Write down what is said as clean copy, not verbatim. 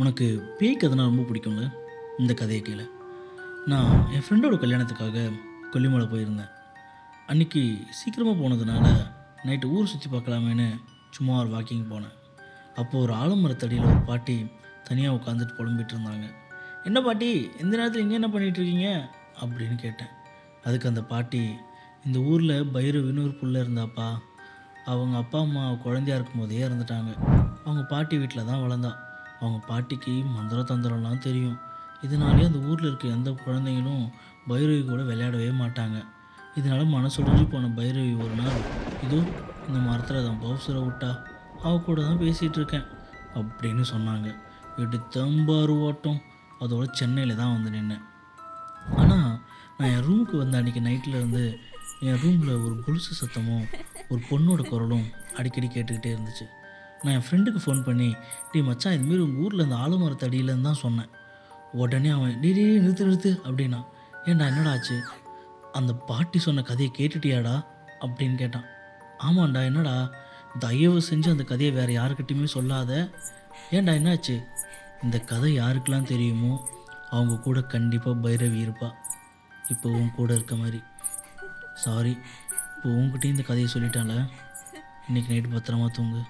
உனக்கு பேய் கதைனா ரொம்ப பிடிக்குங்க. இந்த கதையை கேளு. நான் என் ஃப்ரெண்டோட கல்யாணத்துக்காக கொல்லிமலை போயிருந்தேன். அன்றைக்கி சீக்கிரமாக போனதுனால நைட்டு ஊர் சுற்றி பார்க்கலாமேன்னு சும்மா ஒரு வாக்கிங் போனேன். அப்போது ஒரு ஆலமரத்தடியில் ஒரு பாட்டி தனியாக உட்காந்துட்டு புலம்பிகிட்டு இருந்தாங்க. என்ன பாட்டி, இந்த நேரத்தில் இங்கே என்ன பண்ணிகிட்ருக்கீங்க அப்படின்னு கேட்டேன். அதுக்கு அந்த பாட்டி, இந்த ஊரில் பைரவின்னு ஒரு புள்ள இருந்தாப்பா. அவங்க அப்பா அம்மா குழந்தையா இருக்கும்போதே இறந்துட்டாங்க. அவங்க பாட்டி வீட்டில் தான் வளர்ந்தா. அவங்க பாட்டிக்கு மந்திர தந்திரம்லாம் தெரியும். இதனாலே அந்த ஊரில் இருக்க எந்த குழந்தைங்களும் பைரவி கூட விளையாடவே மாட்டாங்க. இதனால் மனசுடைஞ்சு போன பைரவி ஒரு நாள், இதோ இந்த மரத்தில் தான் பவுசரை விட்டா, அவ கூட தான் பேசிகிட்டு இருக்கேன் அப்படின்னு சொன்னாங்க. எடுத்தம்பாரு ஓட்டம். அதோட சென்னையில் தான் வந்து நின்னேன். ஆனால் நான் என் ரூமுக்கு வந்த அன்றைக்கி நைட்டில் இருந்து என் ரூமில் ஒரு கொலுசு சத்தமும் ஒரு பொண்ணோட குரலும் அடிக்கடி கேட்டுக்கிட்டே இருந்துச்சு. நான் என் ஃப்ரெண்டுக்கு ஃபோன் பண்ணி, டேய் மச்சான், இதுமாரி உங்கள் ஊரில் இந்த ஆலமரத்து அடியிலன்னு தான் சொன்னேன். உடனே அவன், டேய் டேய் நிறுத்து நிறுத்து அப்படின்னா. ஏன்டா என்னடா ஆச்சு? அந்த பாட்டி சொன்ன கதையை கேட்டுட்டியாடா அப்படின்னு கேட்டான். ஆமாண்டா, என்னடா? தயவு செஞ்சு அந்த கதையை வேறு யாருக்கிட்டையுமே சொல்லாத. ஏன்டா என்னாச்சு? இந்த கதை யாருக்கெல்லாம் தெரியுமோ அவங்க கூட கண்டிப்பாக பைரவி இருப்பா, இப்போ உன் கூட இருக்க மாதிரி. சாரி, இப்போ உங்ககிட்டயும் இந்த கதையை சொல்லிட்டால. இன்றைக்கி நைட்டு பத்திரமா தூங்கு.